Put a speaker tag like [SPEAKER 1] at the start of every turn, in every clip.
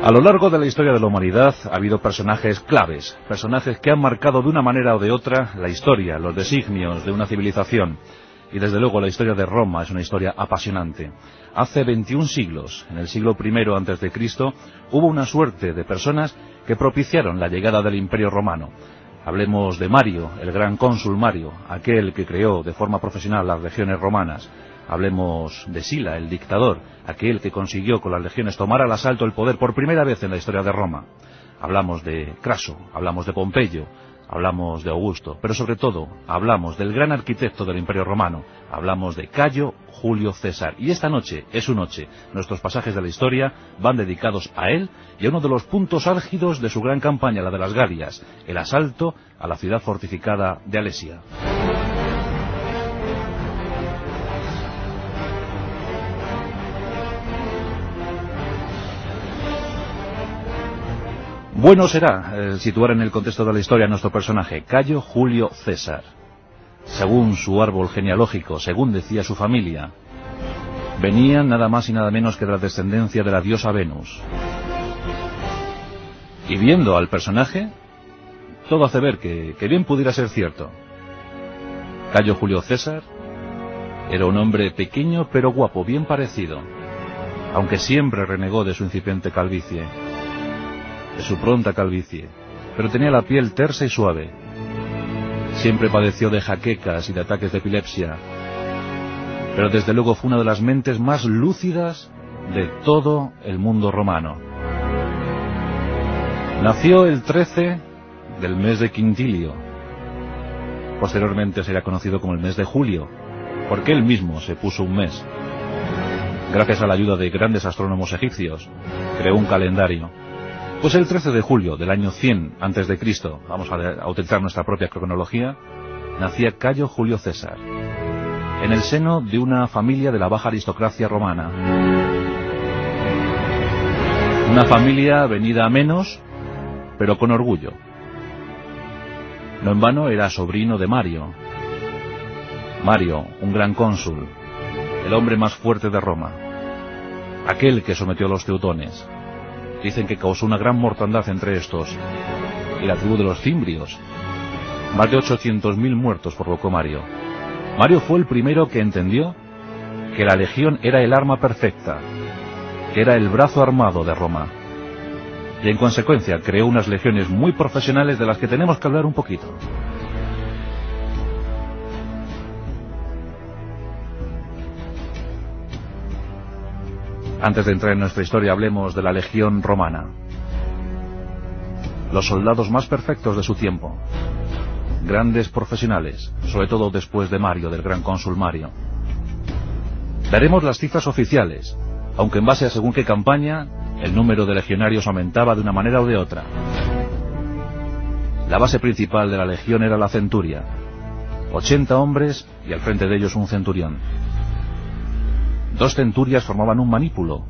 [SPEAKER 1] A lo largo de la historia de la humanidad ha habido personajes claves, personajes que han marcado de una manera o de otra la historia, los designios de una civilización. Y desde luego la historia de Roma es una historia apasionante. Hace 21 siglos, en el siglo I a.C., hubo una suerte de personas que propiciaron la llegada del Imperio Romano. Hablemos de Mario, el gran cónsul Mario, aquel que creó de forma profesional las legiones romanas. Hablemos de Sila, el dictador, aquel que consiguió con las legiones tomar al asalto el poder por primera vez en la historia de Roma. Hablamos de Craso, hablamos de Pompeyo, hablamos de Augusto, pero sobre todo hablamos del gran arquitecto del Imperio Romano, hablamos de Cayo Julio César. Y esta noche es su noche. Nuestros pasajes de la historia van dedicados a él y a uno de los puntos álgidos de su gran campaña, la de las Galias, el asalto a la ciudad fortificada de Alesia. Bueno será situar en el contexto de la historia a nuestro personaje, Cayo Julio César. Según su árbol genealógico, según decía su familia, venía nada más y nada menos que de la descendencia de la diosa Venus. Y viendo al personaje, todo hace ver que bien pudiera ser cierto. Cayo Julio César era un hombre pequeño pero guapo, bien parecido, aunque siempre renegó de su incipiente calvicie, de su pronta calvicie, pero tenía la piel tersa y suave. Siempre padeció de jaquecas y de ataques de epilepsia, pero desde luego fue una de las mentes más lúcidas de todo el mundo romano. Nació el 13 del mes de Quintilio. Posteriormente sería conocido como el mes de Julio, porque él mismo se puso un mes. Gracias a la ayuda de grandes astrónomos egipcios, creó un calendario. Pues el 13 de julio del año 100 a.C., vamos a utilizar nuestra propia cronología, nacía Cayo Julio César, en el seno de una familia de la baja aristocracia romana. Una familia venida a menos, pero con orgullo. No en vano era sobrino de Mario. Mario, un gran cónsul, el hombre más fuerte de Roma, aquel que sometió a los teutones. Dicen que causó una gran mortandad entre estos y la tribu de los cimbrios. Más de 800.000 muertos provocó Mario. Mario fue el primero que entendió que la legión era el arma perfecta, que era el brazo armado de Roma. Y en consecuencia creó unas legiones muy profesionales de las que tenemos que hablar un poquito. Antes de entrar en nuestra historia, hablemos de la legión romana. Los soldados más perfectos de su tiempo. Grandes profesionales, sobre todo después de Mario, del gran cónsul Mario. Veremos las cifras oficiales, aunque en base a según qué campaña, el número de legionarios aumentaba de una manera o de otra. La base principal de la legión era la centuria. 80 hombres y al frente de ellos un centurión. 2 centurias formaban un manípulo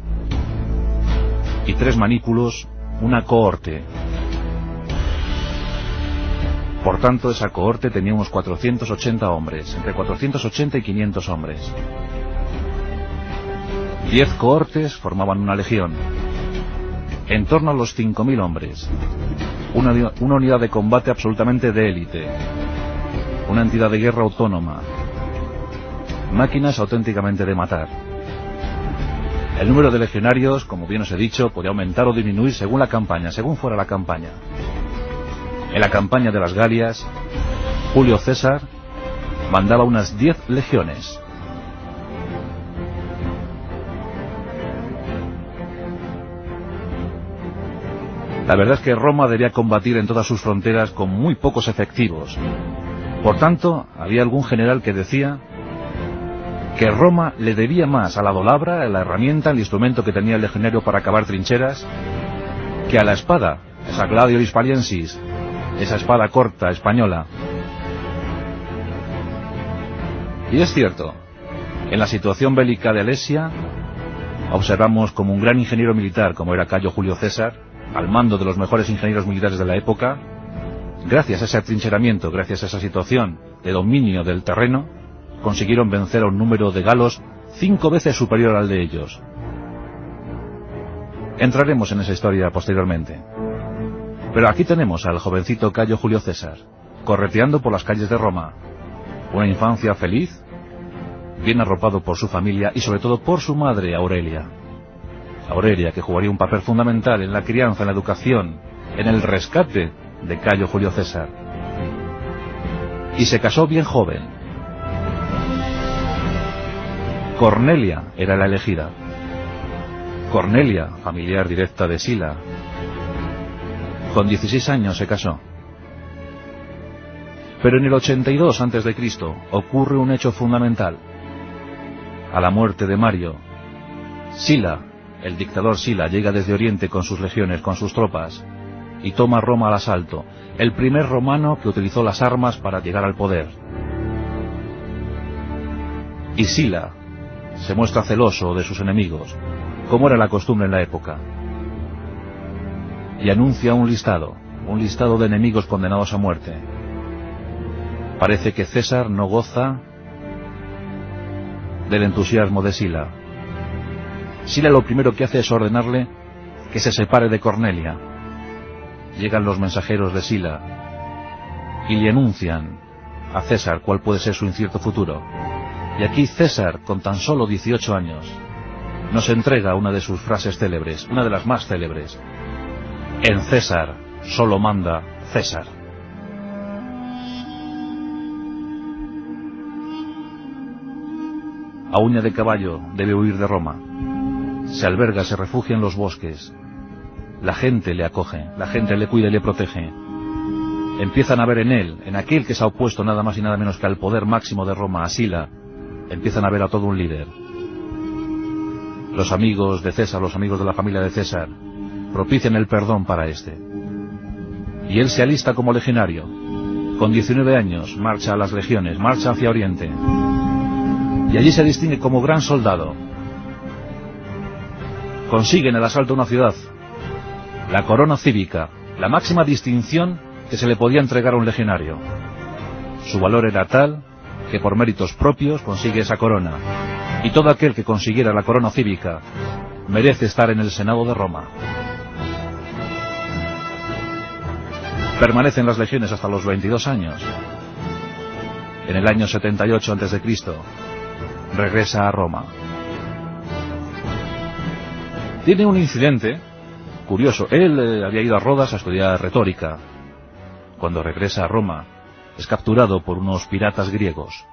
[SPEAKER 1] y 3 manípulos una cohorte. Por tanto, esa cohorte tenía unos 480 hombres, entre 480 y 500 hombres. 10 cohortes formaban una legión, en torno a los 5.000 hombres. Una unidad de combate absolutamente de élite, una entidad de guerra autónoma, máquinas auténticamente de matar. El número de legionarios, como bien os he dicho, podía aumentar o disminuir según la campaña, según fuera la campaña. En la campaña de las Galias, Julio César mandaba unas 10 legiones. La verdad es que Roma debía combatir en todas sus fronteras con muy pocos efectivos. Por tanto, había algún general que decía que Roma le debía más a la dolabra, a la herramienta, al instrumento que tenía el legionario para cavar trincheras, que a la espada, esa gladio hispaliensis, esa espada corta española. Y es cierto, en la situación bélica de Alesia, observamos como un gran ingeniero militar, como era Cayo Julio César, al mando de los mejores ingenieros militares de la época, gracias a ese atrincheramiento, gracias a esa situación de dominio del terreno, consiguieron vencer a un número de galos 5 veces superior al de ellos. Entraremos en esa historia posteriormente. Pero aquí tenemos al jovencito Cayo Julio César, correteando por las calles de Roma. Una infancia feliz, bien arropado por su familia y sobre todo por su madre, Aurelia. Aurelia, que jugaría un papel fundamental en la crianza, en la educación, en el rescate de Cayo Julio César. Y se casó bien joven. Cornelia era la elegida. Cornelia, familiar directa de Sila. Con 16 años se casó. Pero en el 82 a.C. ocurre un hecho fundamental. A la muerte de Mario, Sila, el dictador Sila, llega desde Oriente con sus legiones, con sus tropas, y toma Roma al asalto, el primer romano que utilizó las armas para llegar al poder. Y Sila se muestra celoso de sus enemigos, como era la costumbre en la época, y anuncia un listado de enemigos condenados a muerte. Parece que César no goza del entusiasmo de Sila. Sila lo primero que hace es ordenarle que se separe de Cornelia. Llegan los mensajeros de Sila y le anuncian a César cuál puede ser su incierto futuro. Y aquí César, con tan solo 18 años, nos entrega una de sus frases célebres, una de las más célebres. En César solo manda César. A uña de caballo debe huir de Roma. Se alberga, se refugia en los bosques. La gente le acoge, la gente le cuida y le protege. Empiezan a ver en él, en aquel que se ha opuesto nada más y nada menos que al poder máximo de Roma, a Sila, empiezan a ver a todo un líder. Los amigos de César, los amigos de la familia de César, propician el perdón para este. Y él se alista como legionario. Con 19 años marcha a las legiones, marcha hacia Oriente. Y allí se distingue como gran soldado. Consigue en el asalto a una ciudad la corona cívica, la máxima distinción que se le podía entregar a un legionario. Su valor era tal que por méritos propios consigue esa corona. Y todo aquel que consiguiera la corona cívica merece estar en el Senado de Roma. Permanece en las legiones hasta los 22 años. En el año 78 a.C. regresa a Roma. Tiene un incidente curioso. Él había ido a Rodas a estudiar retórica. Cuando regresa a Roma, es capturado por unos piratas griegos.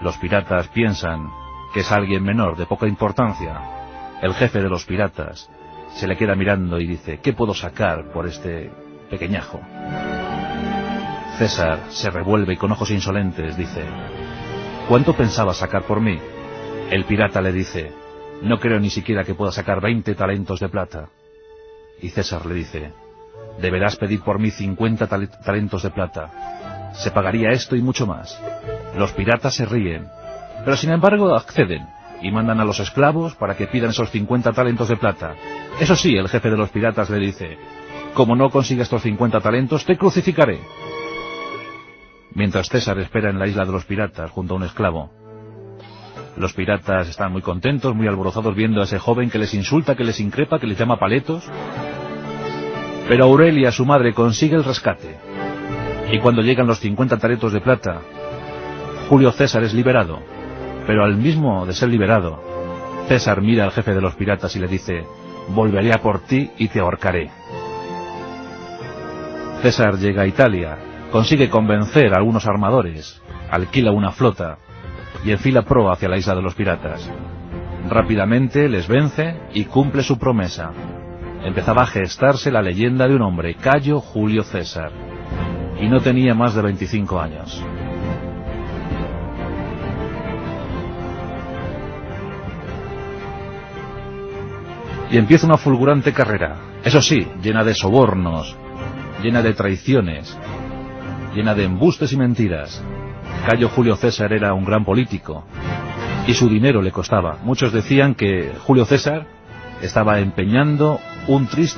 [SPEAKER 1] Los piratas piensan que es alguien menor, de poca importancia. El jefe de los piratas se le queda mirando y dice: ¿qué puedo sacar por este pequeñajo? César se revuelve y con ojos insolentes dice: ¿cuánto pensabas sacar por mí? El pirata le dice: no creo ni siquiera que pueda sacar 20 talentos de plata. Y César le dice: deberás pedir por mí 50 talentos de plata. Se pagaría esto y mucho más. Los piratas se ríen, pero sin embargo acceden y mandan a los esclavos para que pidan esos 50 talentos de plata. Eso sí, el jefe de los piratas le dice: como no consiga estos 50 talentos, te crucificaré. Mientras César espera en la isla de los piratas junto a un esclavo, los piratas están muy contentos, muy alborozados viendo a ese joven que les insulta, que les increpa, que les llama paletos. Pero Aurelia, su madre, consigue el rescate. Y cuando llegan los 50 talentos de plata, Julio César es liberado. Pero al mismo de ser liberado, César mira al jefe de los piratas y le dice: volveré a por ti y te ahorcaré. César llega a Italia, consigue convencer a algunos armadores, alquila una flota y enfila proa hacia la isla de los piratas. Rápidamente les vence y cumple su promesa. Empezaba a gestarse la leyenda de un hombre, Cayo Julio César, y no tenía más de 25 años. Y empieza una fulgurante carrera, eso sí, llena de sobornos, llena de traiciones, llena de embustes y mentiras. Cayo Julio César era un gran político, y su dinero le costaba. Muchos decían que Julio César estaba empeñando un triste